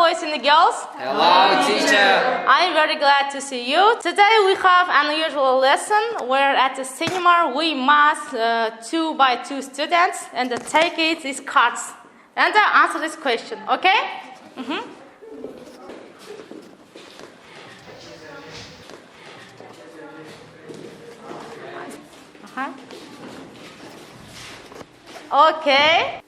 boys and girls. Hello, teacher. I'm very glad to see you. Today we have an unusual lesson where at the cinema we must 2 by 2 students and take it these cards and answer this question, okay? Okay.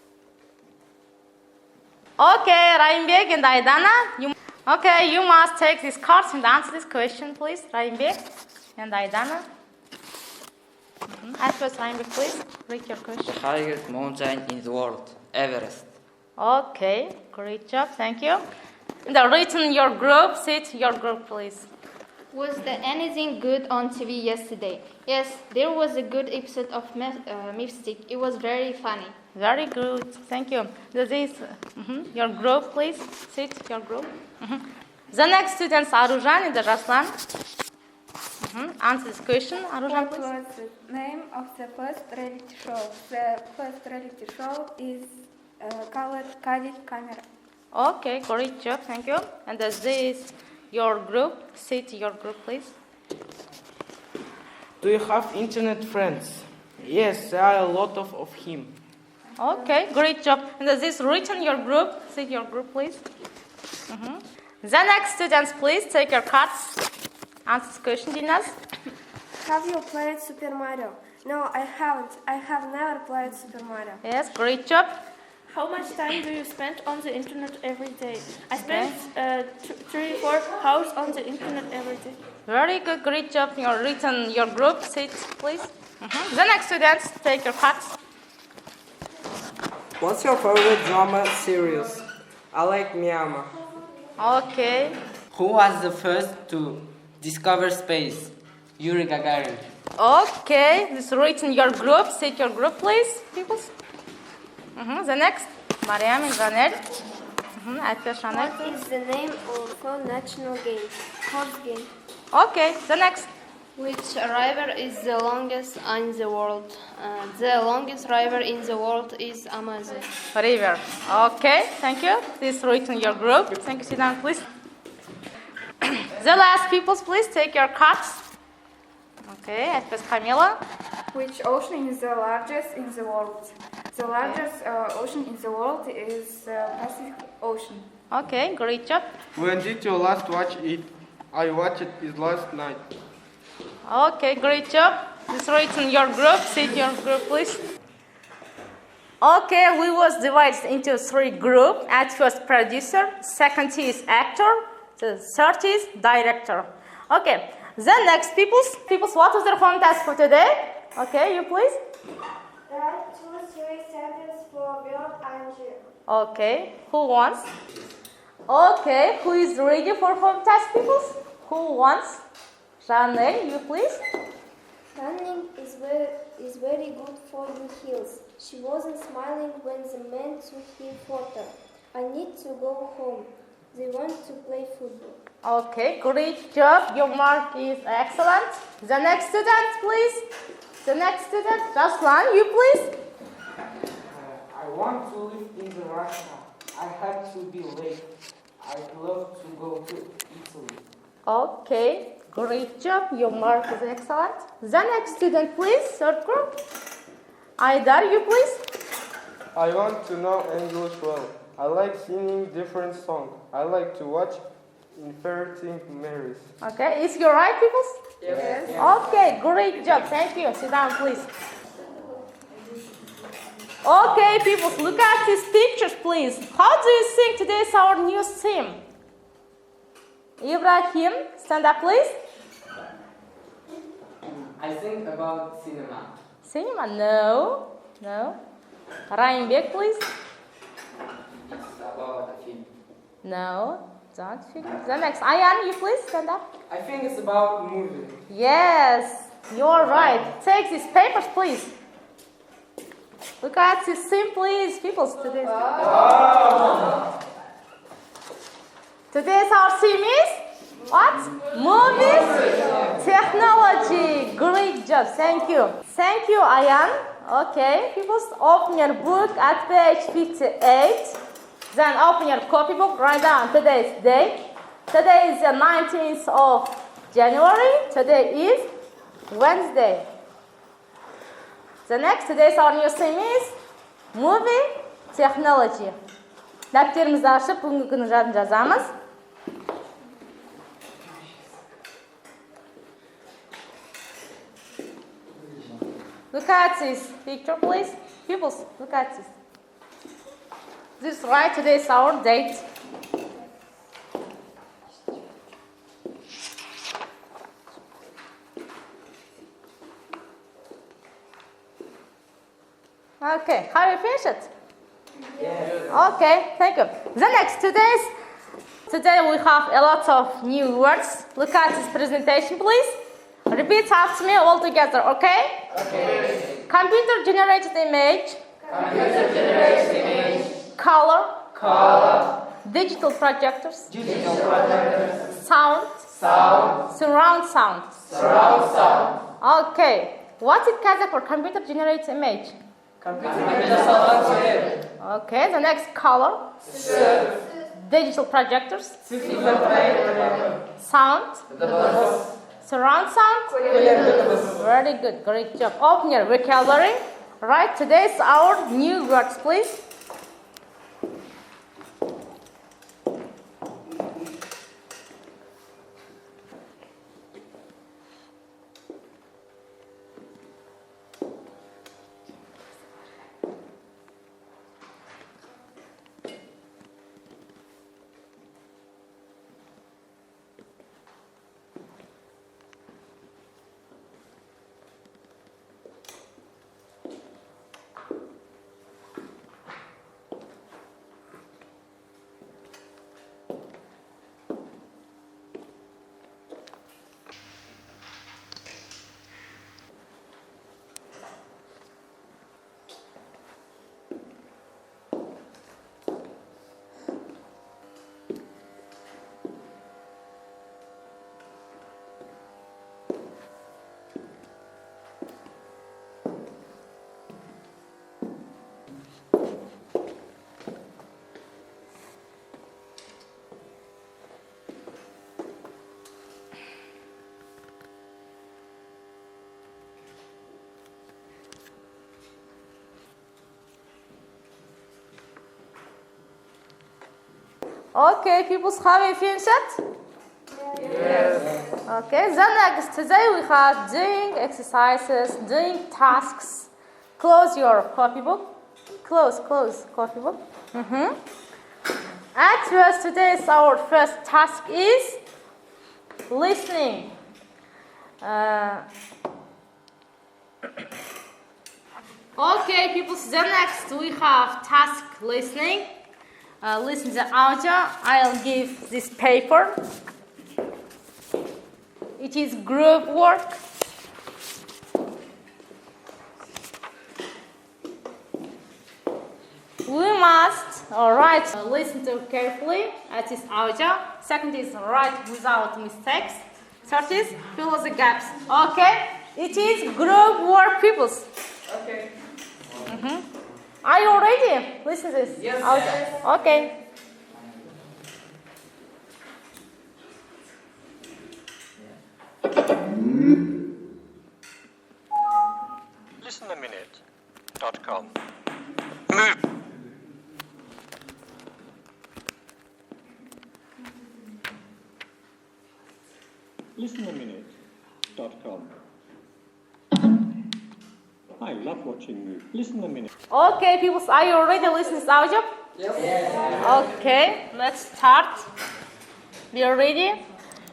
Okay, Raimbek and Aidana. You must take these cards and answer this question, please. Raimbek and Aidana. At first, Raimbek, please. Read your question. Highest mountain in the world, Everest. Okay, great job. Thank you. And written your group. Sit your group, please. Was there anything good on TV yesterday? Yes, there was a good episode of Mystic. It was very funny. Very good. Thank you. This is your group, please. Sit your group. The next students, Arujan and Raslan. Answer this question. Arujan, What was the name of the first reality show? The first reality show is called Candid Camera. Okay, great job. Thank you. And this is your group. Sit your group, please. Do you have internet friends? Yes, there are a lot of him. Okay, great job. And this is written your group. Sit your group, please. The next students, please take your cards. Answer this question, Dinas. Have you played Super Mario? No, I haven't. I have never played Super Mario. Yes, great job. How much time do you spend on the internet every day? I spend 3-4 hours on the internet every day. Very good, great job. You're written your group. Sit, please. The next students, take your cards. What's your favorite drama series? I like Myanmar. Okay. Who was the first to discover space? Yuri Gagarin. Okay, this is written your group. Sit your group, please, people. The next, Mariam and Ranel. Ranel. What is the name of a national game? Horse game. Okay, the next. Which river is the longest in the world? The longest river in the world is Amazon. River. Okay, thank you. This is written your group. Thank you, sit down, please. The last peoples, please take your cards. Okay, at first Camila. Which ocean is the largest in the world? The largest ocean in the world is Pacific Ocean. Okay, great job. When did you last watch it? I watched it last night. Okay, great job. This is written your group. Sit your group, please. Okay, we was divided into 3 groups. At first, producer. Second is actor. The third is director. Okay, then next, peoples, what is their home task for today? Okay, you please. Write 2-3 sentences for word and year. Okay, who wants? Okay, who is ready for home task, peoples? Who wants? Chanel, you please. Running is very good for your heels. She wasn't smiling when the man took her photo. I need to go home. They want to play football. Okay, great job. Your mark is excellent. The next student, please. The next student, Raslan, you please. I want to live in the Russia. I have to be late. I'd love to go to Italy. Okay, great job. Your mark is excellent. The next student, please. Third group. Aidar, you please. I want to know English well. I like singing different songs. I like to watch Inferring Marys. Okay, is you right, people? Yes. Okay, great job. Thank you. Sit down, please. Okay, people, look at these pictures, please. How do you think today is our new theme? Ibrahim, stand up, please. I think about cinema. Cinema? No. Raimbek, please. It's about a film. No, don't think. The next, Ayan, you please stand up. I think it's about movie. Yes, you're right. Take these papers, please. Look at this theme, please, people. Today's our theme is what? Movies, technology. Great job. Thank you. Thank you, Ayan. Okay, people, open your book at page 58. Then open your copybook, write down today's date. Today is the 19th of January. Today is Wednesday. The next, today's our new theme is movie technology. Дәптерімізді ашып, бүгінгі күннің жадын жазамыз. Look at this picture, please. Pupils, look at this. This right, today is our date. Okay, have you finished it? Yes. Okay, thank you. The next, today we have a lot of new words. Look at this presentation, please. Repeat after me all together, okay? Okay. Computer generated image. Computer generated image. Color. Color. Digital projectors. Digital projectors. Sound. Sound. Surround sound. Surround sound. Okay. What is Kazakh for computer generated image? Okay, the next color. Digital projectors. Sound. Surround sound. Very good, great job. Open your vocabulary. Right, today's our new words, please. Okay, people, have you finished it? Yes. Okay, then next, today we have doing exercises, doing tasks. Close your copybook. Close copybook. At first, today's our first task is listening. Okay, people, then next we have task listening. Listen to the audio. I'll give this paper. It is group work. We must listen to carefully at this audio. Second is write without mistakes. Third is fill the gaps. Okay? It is group work, peoples. Okay. Are you ready? Listen to this. Yes. Okay. listenaminute.com. Move. listenaminute.com. I love watching movies. Listen a minute. Okay, people, are you ready to listen to this audio? Yes. Okay, let's start. Be ready?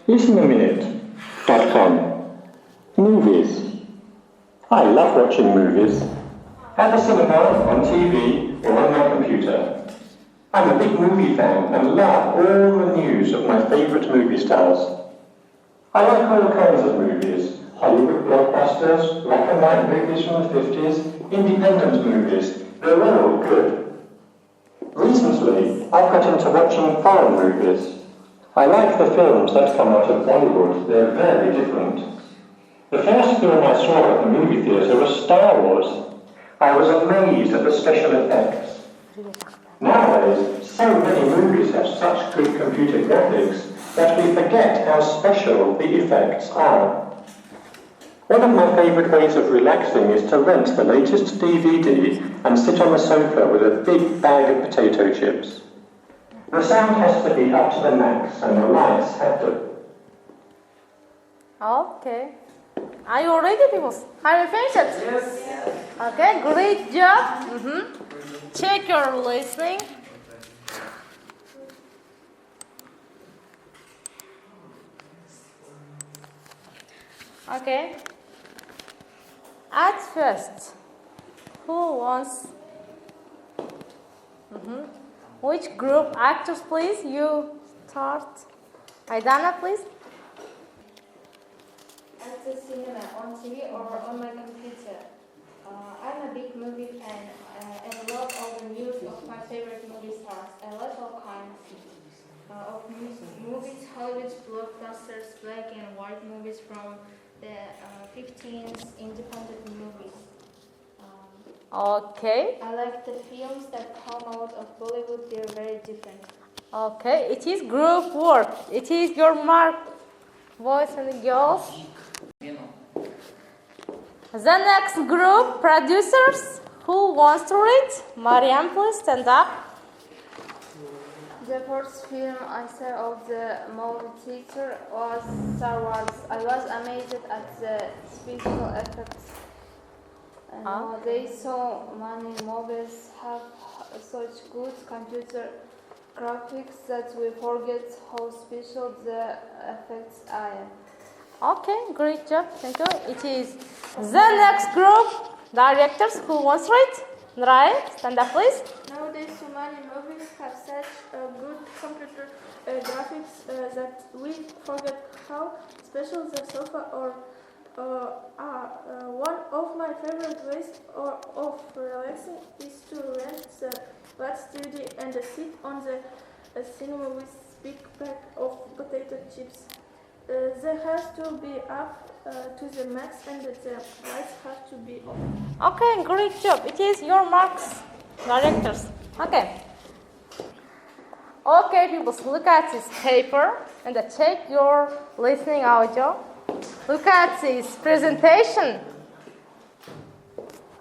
listenaminute.com. Movies. I love watching movies. At the cinema, on TV, or on my computer. I'm a big movie fan and love all the news of my favorite movie stars. I like all kinds of movies. Hollywood blockbusters, black and white movies from the 50s, independent movies. They're all good. Recently, I've got into watching foreign movies. I like the films that come out of Bollywood. They're very different. The first film I saw at the movie theatre was Star Wars. I was amazed at the special effects. Nowadays, so many movies have such good computer graphics that we forget how special the effects are. One of my favourite ways of relaxing is to rent the latest DVD and sit on the sofa with a big bag of potato chips. The sound has to be up to the max and the lights have to... Okay. Are you ready, people? Have you finished it? Yes. Okay, great job. Check your listening. Okay. At first, who wants? Which group? Actors, please. You start. Aidana, please. At the cinema, on TV, or on my computer. I'm a big movie fan and love all the news of my favorite movie stars. I love all kinds of movies, Hollywood blockbusters, black and white movies from the 15th, independent movies. Okay. I like the films that come out of Bollywood. They're very different. Okay. It is group work. It is your mark, boys and girls. The next group, producers. Who wants to read? Mariam, please stand up. The first film I saw of the movie theater was Star Wars. I was amazed at the special effects. They so many movies have such good computer graphics that we forget how special the effects are. Okay, great job. Thank you. It is the next group, directors. Who wants to read? Right, stand up, please. Nowadays, so many movies have such good computer graphics that we forget how special the sofa or one of my favorite ways of relaxing is to rent the large DVD and sit on the cinema with big pack of potato chips. They have to be up to the max and the lights have to be off. Okay, great job. It is your marks, directors. Okay. Okay, people, look at this paper and check your listening audio. Look at this presentation.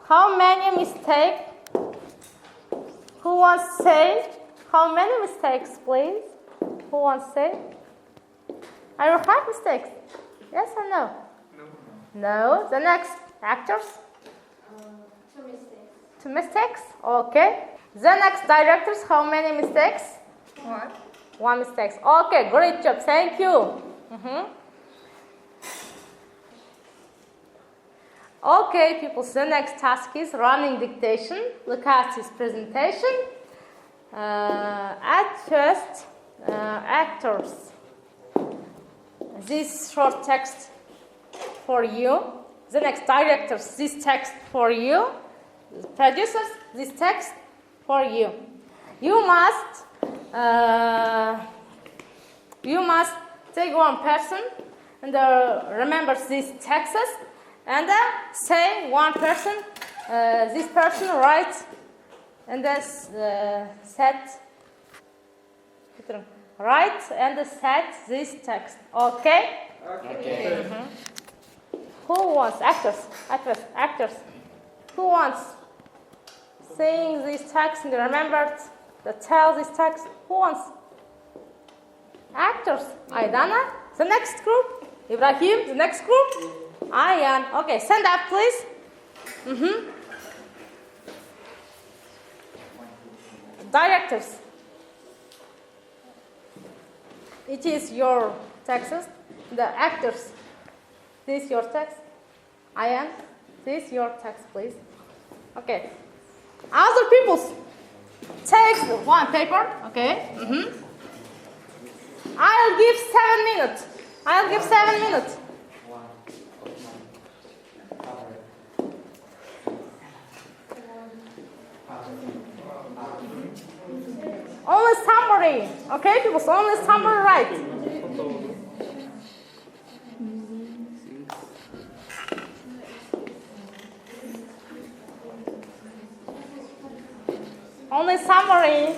How many mistakes? Who wants to say? How many mistakes, please? Who wants to say? I will have mistakes. Yes or no? No. The next, actors? 2 mistakes. 2 mistakes? Okay. The next, directors, how many mistakes? 1. 1 mistake. Okay, great job. Thank you. Okay, people, so the next task is running dictation. Look at this presentation. At first, actors. This short text for you. The next, directors, this text for you. Producers, this text for you. You must take one person and remember these texts and say one person, this person writes and write and set this text. Okay? Okay. Who wants? Actors. Actors. Who wants? Saying this text and remembered that tell this text. Who wants? Actors. Aidana. The next group. Ibrahim. The next group. Ayan. Okay, stand up, please. Directors. It is your text. The actors. This is your text. Ayan. This is your text, please. Okay. Other people's take one paper. Okay. I'll give 7 minutes. I'll give 7 minutes. Only summary. Okay, people. So only summary, right? Only summary.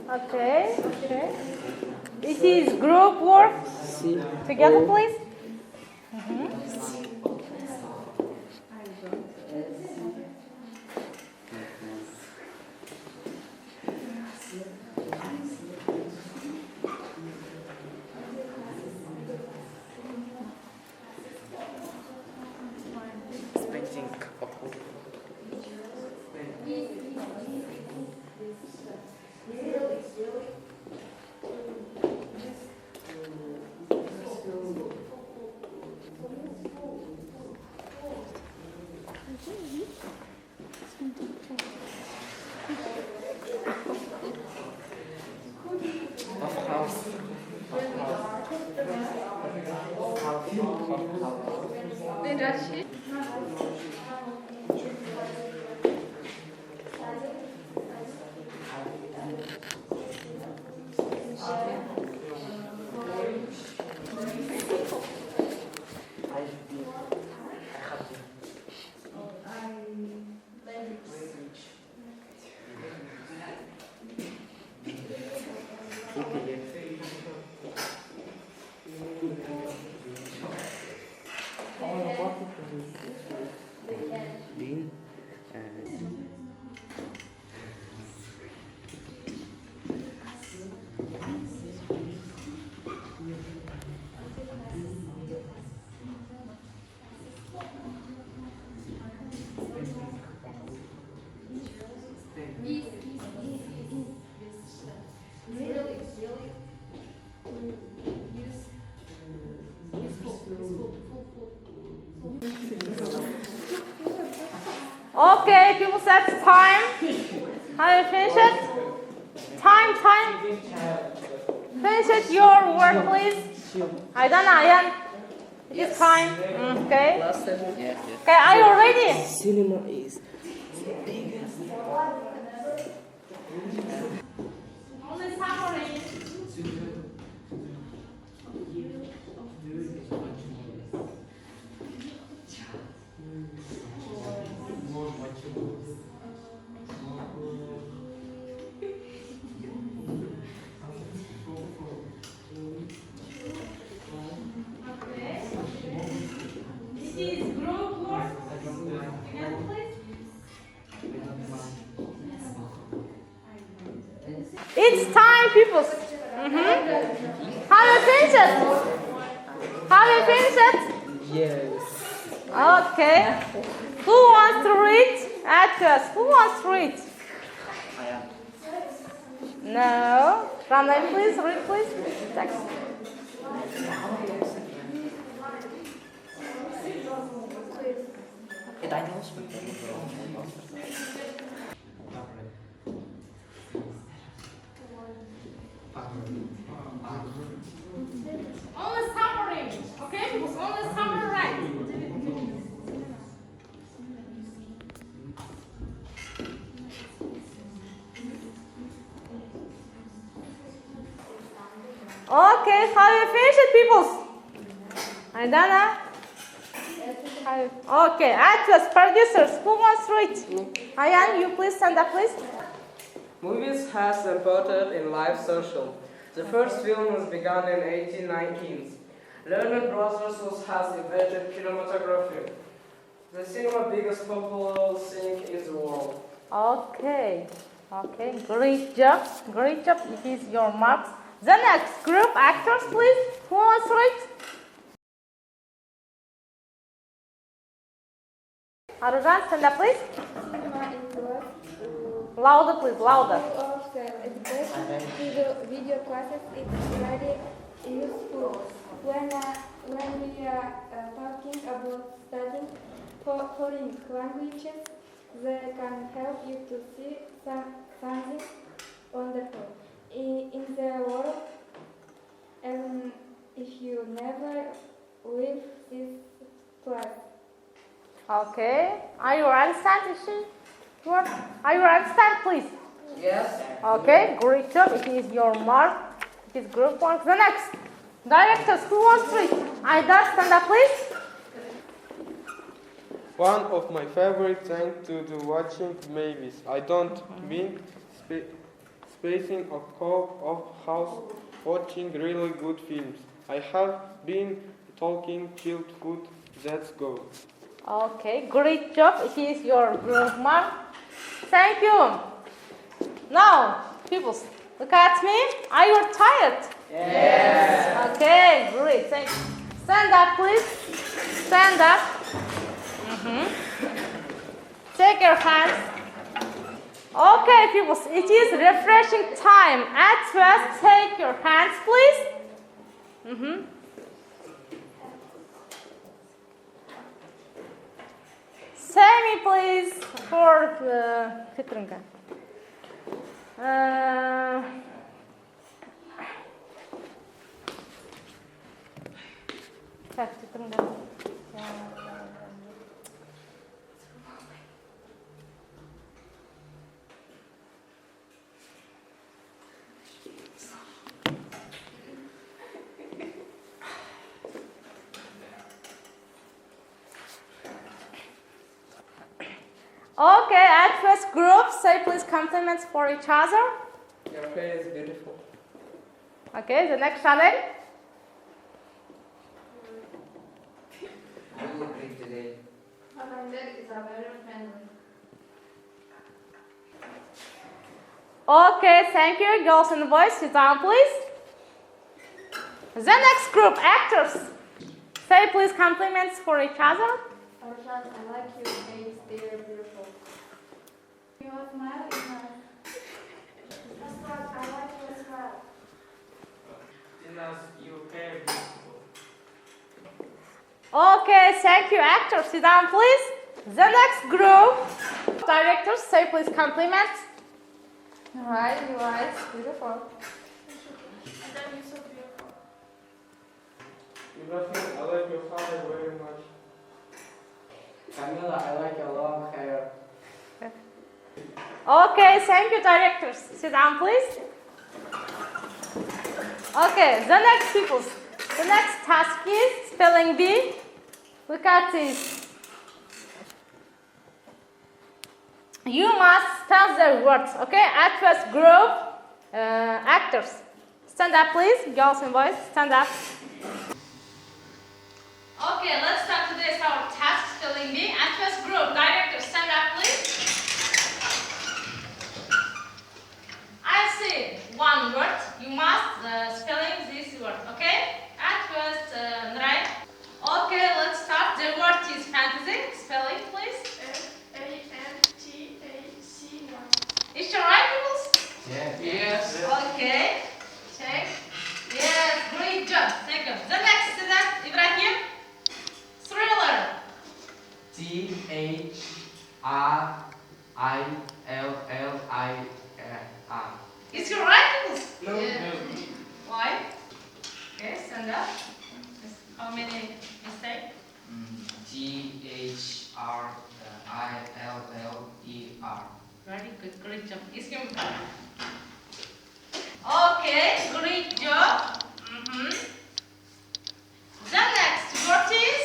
Okay, okay. This is group work. Together, please. Okay, people said time. Have you finished it? Time. Finish it, your work, please. Ayan. It is time. Okay. Okay, are you ready? Cinema is the biggest. Only summary. It's time, people. Have you finished it? Have you finished it? Yes. Okay. Who wants to read? Ask us. Who wants to read? No. Rana, please read, please. Text. Only summary, okay? Only summary, right? Okay, have you finished it, peoples? Aidana? Okay, actors, producers, who wants to read? Ayan, you please stand up, please. Movies has important in life social. The first film was begun in 1819. Leonard Brothers has invented cinematography. The cinema biggest popular thing in the world. Okay, great job. It is your marks. The next group, actors, please. Who wants to read? Arujан, stand up, please. Louder, please, louder. Of the education video classes is very useful when we are talking about studying foreign languages. They can help you to see something wonderful in the world, if you never leave this class. Okay. Are you understand, Ishi? Are you understand, please? Yes. Okay, great job. It is your mark. It is group mark. The next. Directors, who wants to read? Aydar, stand up, please. One of my favorite things to do watching movies. I don't mean spacing a cup of house watching really good films. I have been talking chilled food. Let's go. Okay, great job. It is your group mark. Thank you. Now, people, look at me. Are you tired? Yes. Okay, great. Thank you. Stand up, please. Stand up. Take your hands. Okay, people, it is refreshing time. At first, take your hands, please. Sammy, please, for the Fitringa. Okay, at first group, say please compliments for each other. Your hair is beautiful. Okay, the next challenge. You look great today. That is a very friendly. Okay, thank you. Girls and boys, sit down, please. The next group, actors. Say please compliments for each other. Arjan, I like your face. They are beautiful. Your smile is nice. Aslan, I like your smile. Your hair is beautiful. Okay, thank you, actors. Sit down, please. The next group, directors. Say please compliments. Right, your eyes beautiful. Ibrahim, I like your father very much. Camila, I like your long hair. Okay, thank you, directors. Sit down, please. Okay, the next people. The next task is spelling bee. Look at this. You must spell the words, okay? At first group, actors. Stand up, please. Girls and boys, stand up. Okay, let's start today's our task spelling bee. At first group, directors, stand up, please. I say one word. You must spelling this word, okay? At first, right? Okay, let's start. The word is fantasy. Spelling, please. Fantasy. Is it right, people? Yes. Okay. Check. Yes, great job. Thank you. The next student, Ibrahim. Thriller. Thriller. Is it right, people? No. Why? Okay, stand up. How many mistakes? Thriller. Very good, great job. Okay, great job. The next word is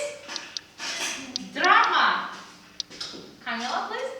drama. Camila, please.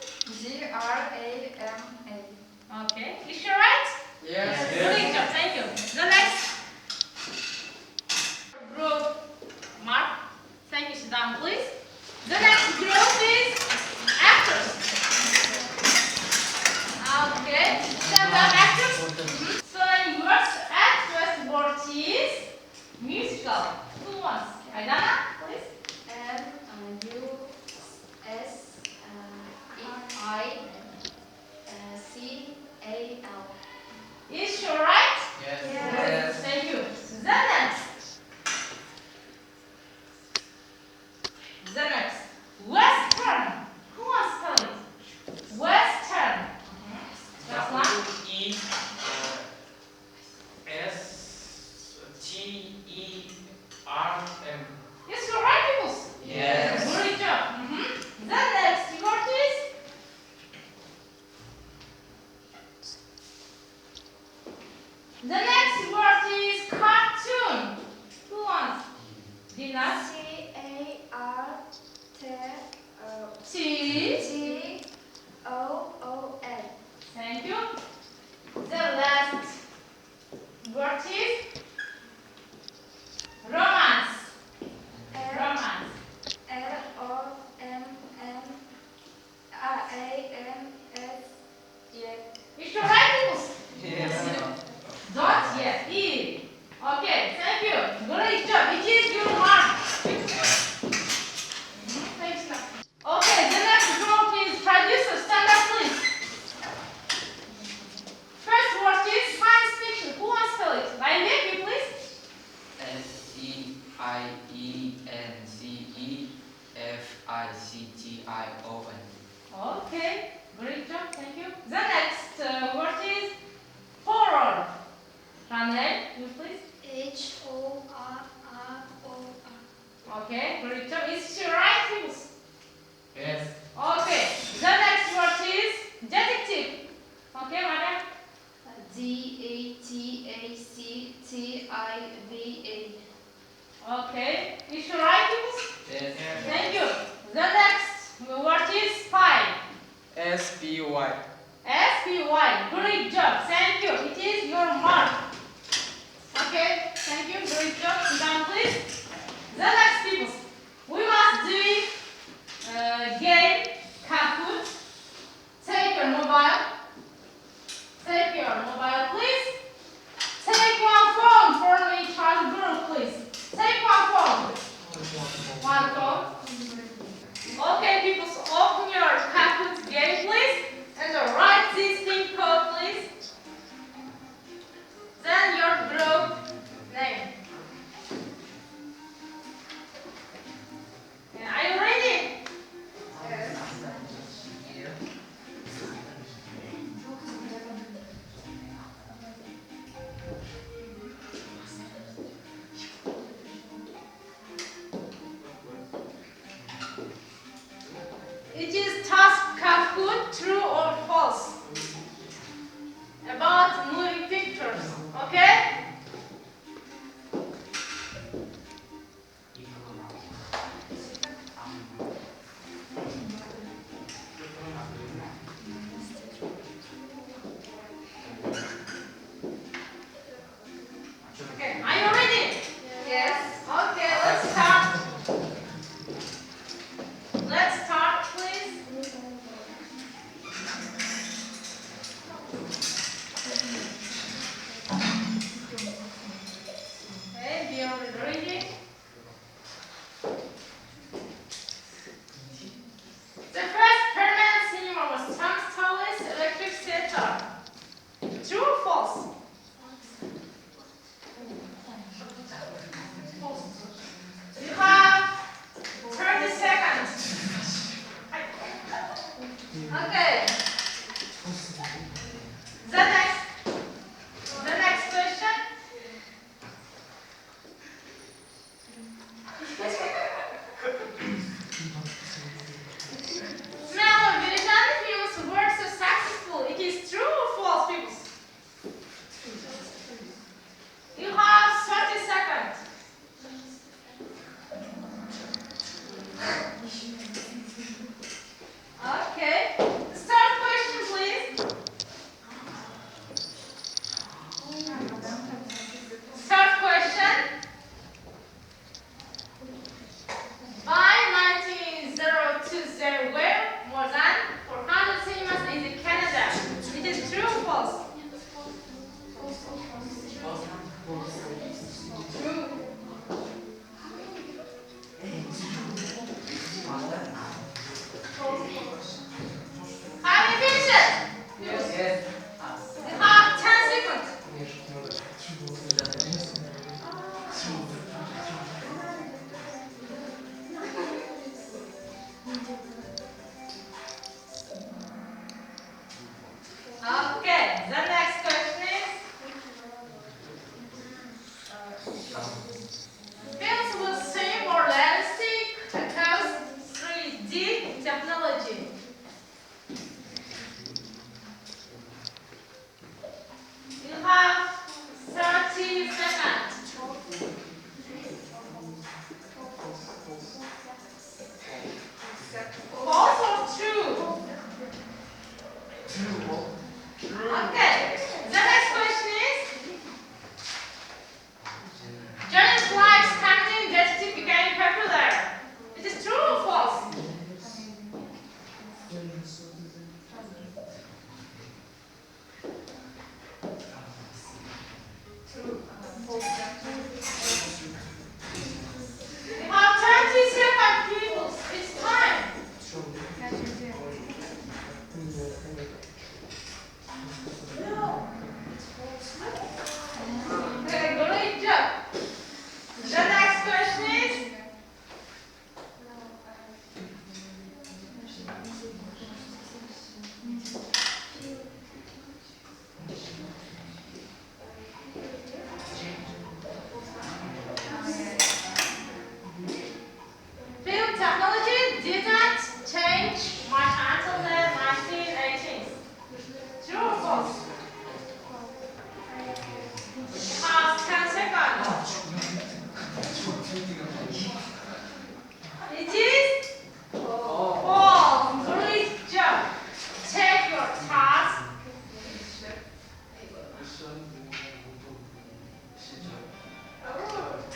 The next word is cartoon. Who wants? Dina? C-A-R-T-O-O-N. Thank you. The last word is romance. Romance. R-O-M-M-A-N-S. Is your right, people? Yes. Dot, yes, E. Okay, thank you. Great job. It is your mark. Thanks. Okay, the next group is producer. Stand up, please. First word is science fiction. Who wants to spell it? Ayvek, you please. SCIENCEFICTION. Okay, great job. Thank you. The next word is horror. Chanel, you please. H-O-R-R-O-R. Okay, great job. Is she right, people? Yes. Okay, the next word is detective. Okay, madam. D-A-T-A-C-T-I-V-A. Okay, is she right, people? Yes. Thank you. The next word is spy. SPY. S-P-Y. Great job. Thank you. It is your mark. Okay, thank you. Great job. Sit down, please. The next people, we must do game Kahoot. Take your mobile. Take your mobile, please. Take one phone for each group, please. Take one phone. One phone. Okay, people, so open your Kahoot game, please. And write this thing code, please. Then your group name. Are you ready? Yes. It is task Kahoot, true or false? About moving pictures, okay? Okay, are you ready? Yes. Okay, let's start. Let's start, please. Okay, be ready. The first permanent cinema was Tom's tallest electric theater. True or false? You have 30 seconds. Okay. The next question. Smell of vision films were so successful. It is true or false, people?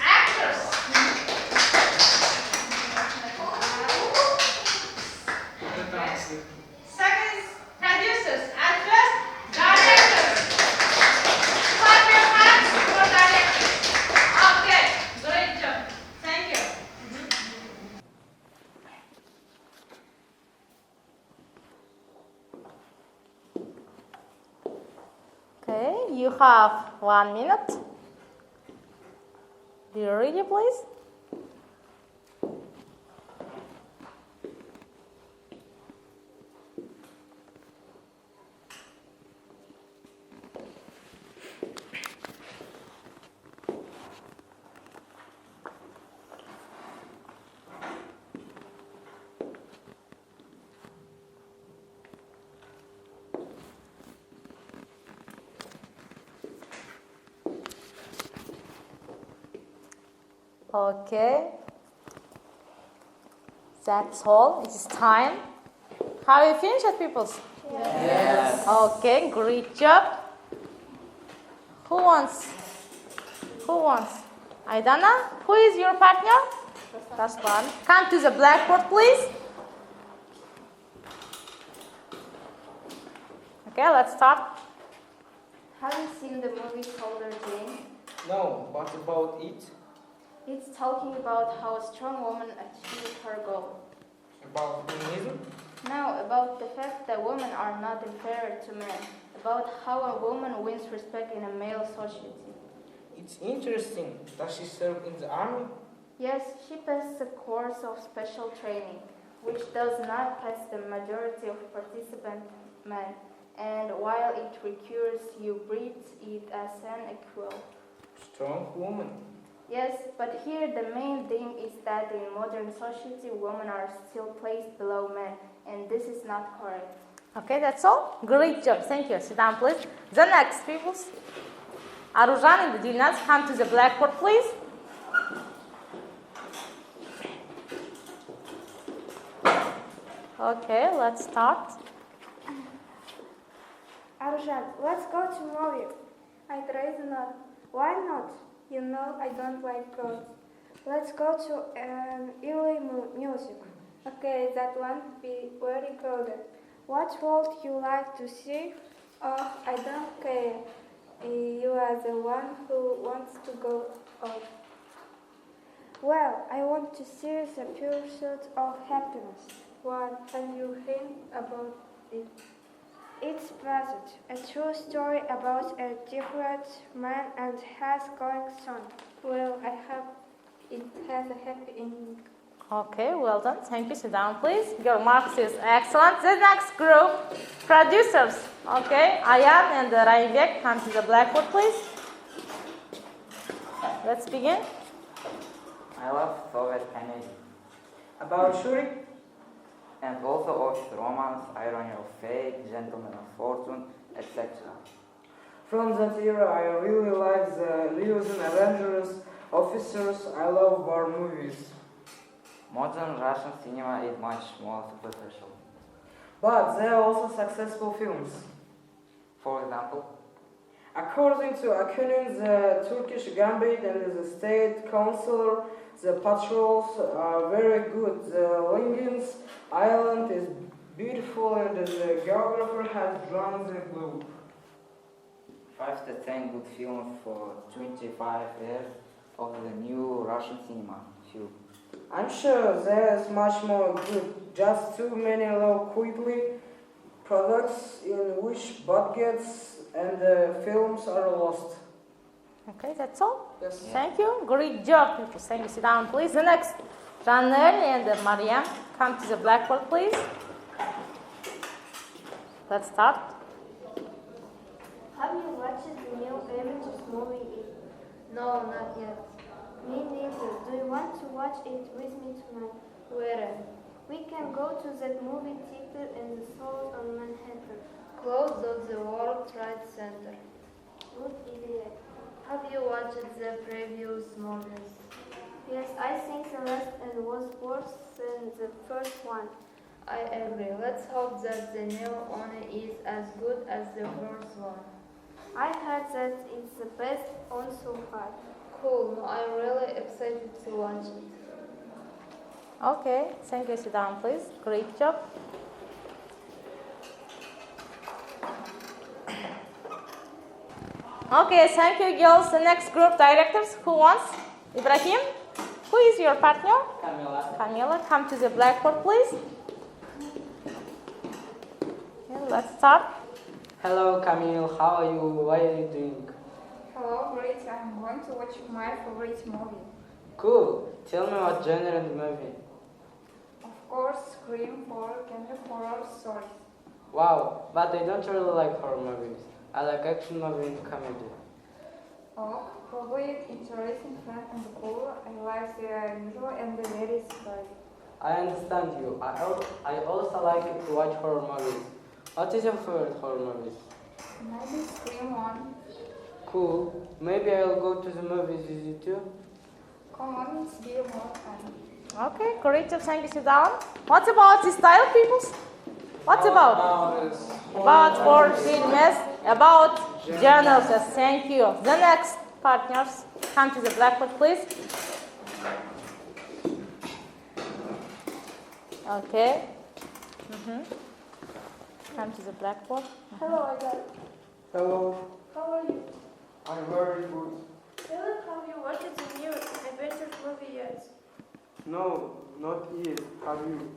Actors. Second is producers. Actors, directors. Clap your hands for directors. Okay, great job. Thank you. Okay, you have 1 minute. Do you ready, please? Okay. That's all. It is time. Have you finished, peoples? Yes. Okay, great job. Who wants? Aydana, who is your partner? Taslan. Come to the blackboard, please. Okay, let's start. Have you seen the movie Colder Jane? No, what about it? It's talking about how a strong woman achieved her goal. About feminism? No, about the fact that women are not inferior to men. About how a woman wins respect in a male society. It's interesting. Does she serve in the army? Yes, she passed a course of special training, which does not pass the majority of participant men. And while it requires you breathe it as an equal. Strong woman. Yes, but here the main thing is that in modern society, women are still placed below men, and this is not correct. Okay, that's all. Great job. Thank you. Sit down, please. The next peoples. Aruzhan and Dilnaz, come to the blackboard, please. Okay, let's start. Arjan, let's go to movie. I'd rather not. Why not? You know I don't like girls. Let's go to an early music. Okay, that won't be very crowded. What would you like to see? Oh, I don't care. You are the one who wants to go out. Well, I want to see The Pursuit of Happiness. What can you think about it? It's Buzzard, a true story about a different man and has going son. Well, I hope it has a happy ending. Okay, well done. Thank you. Sit down, please. Your marks is excellent. The next group, producers. Okay, Ayan and Raibek, come to the blackboard, please. Let's begin. I love Soviet pæni. About Shuri? And also Oxford romance, irony of fate, gentleman of fortune, etc. From that era, I really like the liaison Avengers, officers. I love war movies. Modern Russian cinema is much more superficial. But there are also successful films. For example, according to Akunin, the Turkish Gambit and the State Councilor, the patrols are very good. The Lincoln's Island is beautiful and the geographer has drawn the globe. 5 to 10 good films for 25 years of the new Russian cinema. Few. I'm sure there's much more good. Just too many low quality products in which budgets and the films are lost. Okay, that's all? Yes. Thank you. Great job, people. Thank you. Sit down, please. The next, Janel and Mariam, come to the blackboard, please. Let's start. Have you watched the new Avengers movie? No, not yet. Me neither. Do you want to watch it with me tonight? Where? We can go to that movie theater in the South on Manhattan. Close of the World Trade Center. Good idea. Have you watched the previous movies? Yes, I think the last and was worse than the first one. I agree. Let's hope that the new one is as good as the first one. I heard that it's the best one so far. Cool. No, I'm really excited to watch it. Okay, thank you. Sit down, please. Great job. Okay, thank you, girls. The next group directors, who wants? Ibrahim? Who is your partner? Camila. Camila, come to the blackboard, please. Okay, let's start. Hello, Camille. How are you? What are you doing? Hello, great. I'm going to watch my favorite movie. Cool. Tell me what genre in the movie. Of course, scream, horror, candy, horror stories. Wow, but I don't really like horror movies. I like action movies and comedy. Oh, probably interesting, fun, and cool. I like the unusual and the very scary. I understand you. I also like to watch horror movies. What is your favorite horror movies? Maybe Scream 1. Cool. Maybe I'll go to the movies with you too. Come on, it's be more fun. Okay, great job. Thank you. Sit down. What about the style, peoples? What's about? About horror films, about journals. Yes, thank you. The next partners, come to the blackboard, please. Okay. Come to the blackboard. Hello, Aigar. Hello, How are you? I'm very good. Dylan, have you watched the new adventure movie yet? No, not yet. Have you?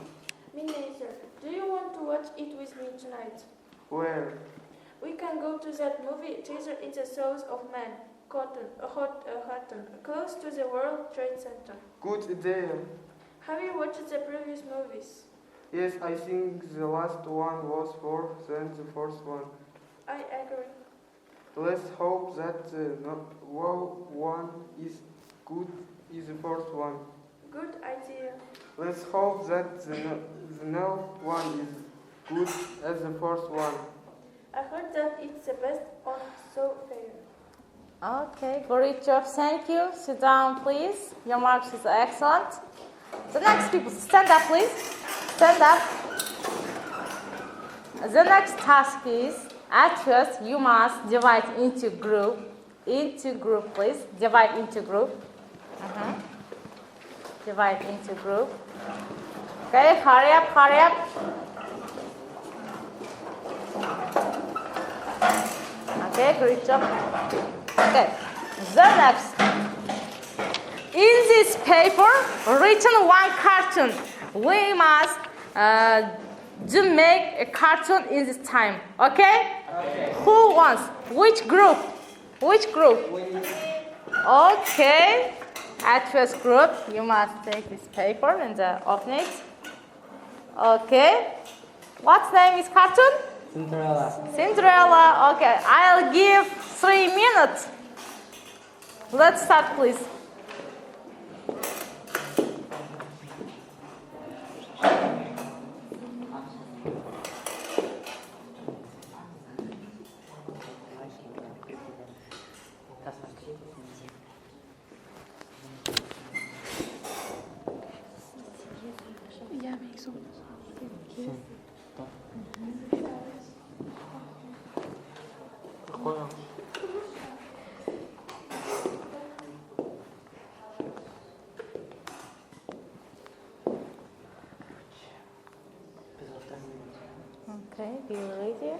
Me neither. Do you want to watch it with me tonight? Where? We can go to that movie theater in the south of Man, Houghton, close to the World Trade Center. Good idea. Have you watched the previous movies? Yes, I think the last one was more than the first one. I agree. Let's hope that the wow one is good as the first one. Good idea. Let's hope that the now one is good as the first one. I heard that it's the best on so fair. Okay, great job. Thank you. Sit down, please. Your marks is excellent. The next people, stand up, please. Stand up. The next task is, at first, you must divide into group. Please. Divide into group. Divide into group. Okay, hurry up. Okay, great job. Okay, the next. In this paper, written one cartoon. We must make a cartoon in this time. Okay? Who wants? Which group? Okay. At first group, you must take this paper and open it. Okay. What's name is cartoon? Cinderella. Okay. I'll give 3 minutes. Let's start, please. Okay, be ready.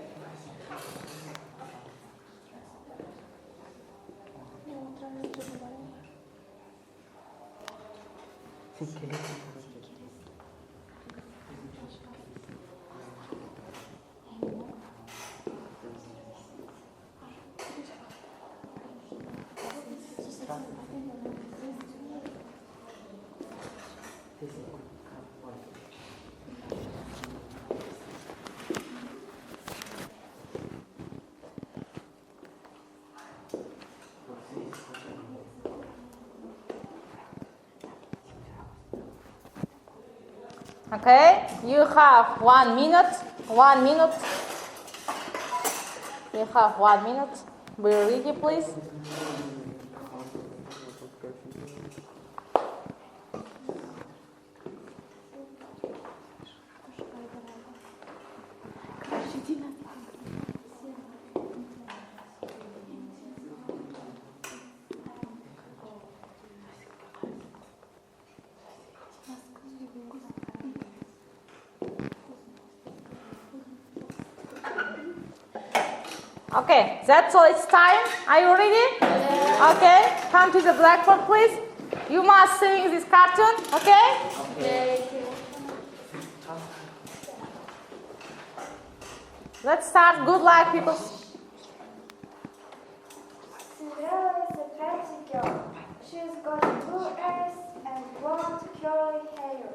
Okay, you have 1 minute. 1 minute. You have 1 minute. Be ready, please. Okay, that's all. It's time. Are you ready? Okay, come to the blackboard, please. You must sing this cartoon, okay? Let's start. Good luck, people. Cinderella is a pretty girl. She's got blue eyes and blonde curly hair.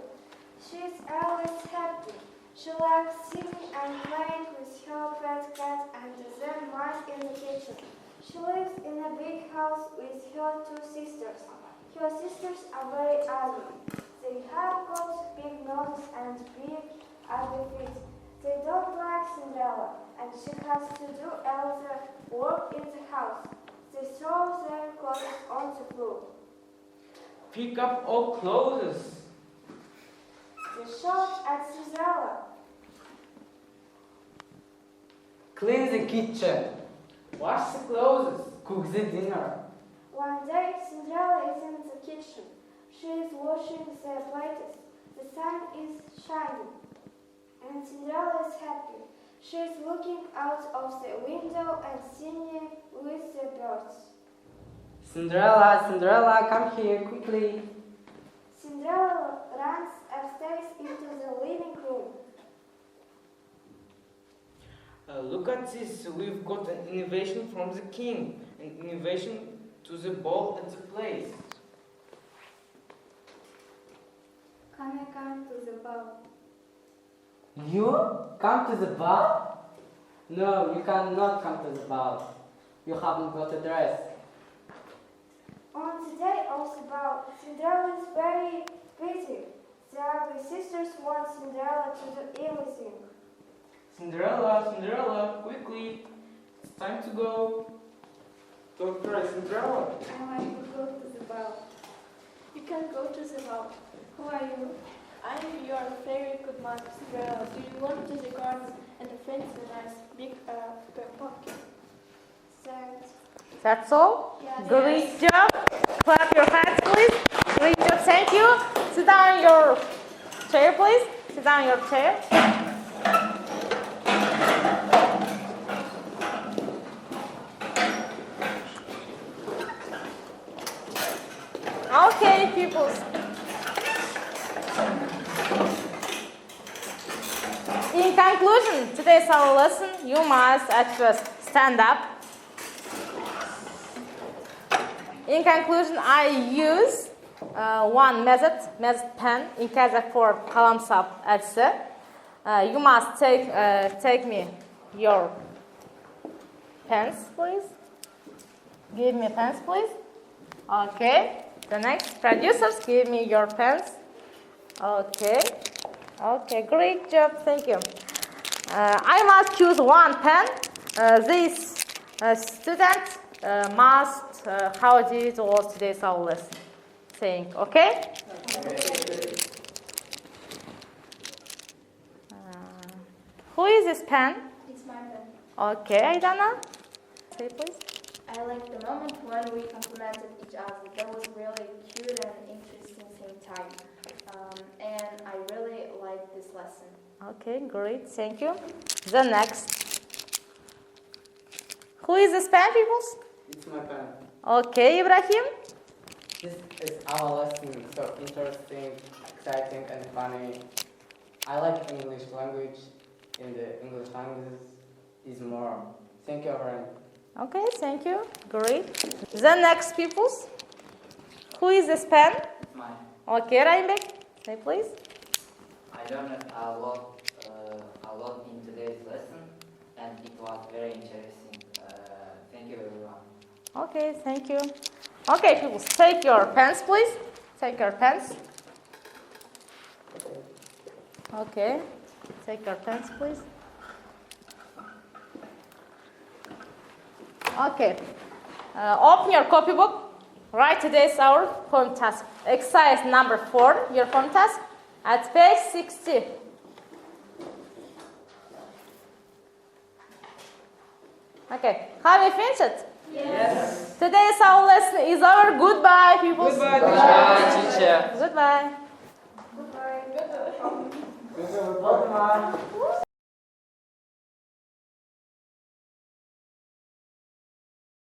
She's always happy. She likes singing and playing with her pet cat and then mice in the kitchen. She lives in a big house with her two sisters. Her sisters are very ugly. They have got big noses and big ugly feet. They don't like Cinderella, and she has to do all the work in the house. They throw their clothes on the floor. Pick up all clothes. They shout at Cinderella. Clean the kitchen. Wash the clothes. Cook the dinner. One day, Cinderella is in the kitchen. She is washing the plates. The sun is shining, and Cinderella is happy. She is looking out of the window and singing with the birds. Cinderella, Cinderella, come here quickly. Cinderella runs upstairs into the living room. Look at this. We've got an innovation from the king. An innovation to the ball at the place. Can I come to the ball? You come to the ball? No, you cannot come to the ball. You haven't got a dress. On the day of the ball, Cinderella is very pretty. The ugly sisters want Cinderella to do everything. Cinderella, Cinderella, quickly. It's time to go. Don't cry, Cinderella. I want to go to the ball. You can go to the ball. Who are you? I'm your very good mother, Cinderella. Do you want to the garden and a friend a nice big pumpkin? Thanks. That's all? Yes. Great job. Clap your hands, please. Great job. Thank you. Sit down in your chair, please. Sit down in your chair. Okay, pupils. In conclusion, today's our lesson, you must at first stand up. In conclusion, I use one method pen in Kazakh for qalamsap etsi. You must take me your pens, please. Give me pens, please. Okay. The next producers, give me your pens. Okay. Okay, great job. Thank you. I must choose one pen. This student must how did all today's our lesson. Think, okay? Who is this pen? It's my pen. Okay, Aidana. Say please. I like the moment when we complimented each other. That was really cute and interesting same time. And I really like this lesson. Okay, great. Thank you. The next. Who is this pen, peoples? It's my pen. Okay, Ibrahim. This is our lesson. So interesting, exciting, and funny. I like English language. In the English languages is more. Thank you, everyone. Okay, thank you. Great. The next peoples. Who is this pen? It's mine. Okay, Raimbek. Say please. I learned a lot in today's lesson, and it was very interesting. Thank you, everyone. Okay, thank you. Okay, peoples, take your pens, please. Take your pens. Okay, take your pens, please. Okay, open your copybook. Write today's our home task. Exercise number 4, your home task, at page 60. Okay, have you finished it? Yes. Today's our lesson is over. Goodbye, people. Goodbye, teacher. Goodbye. Goodbye. Goodbye.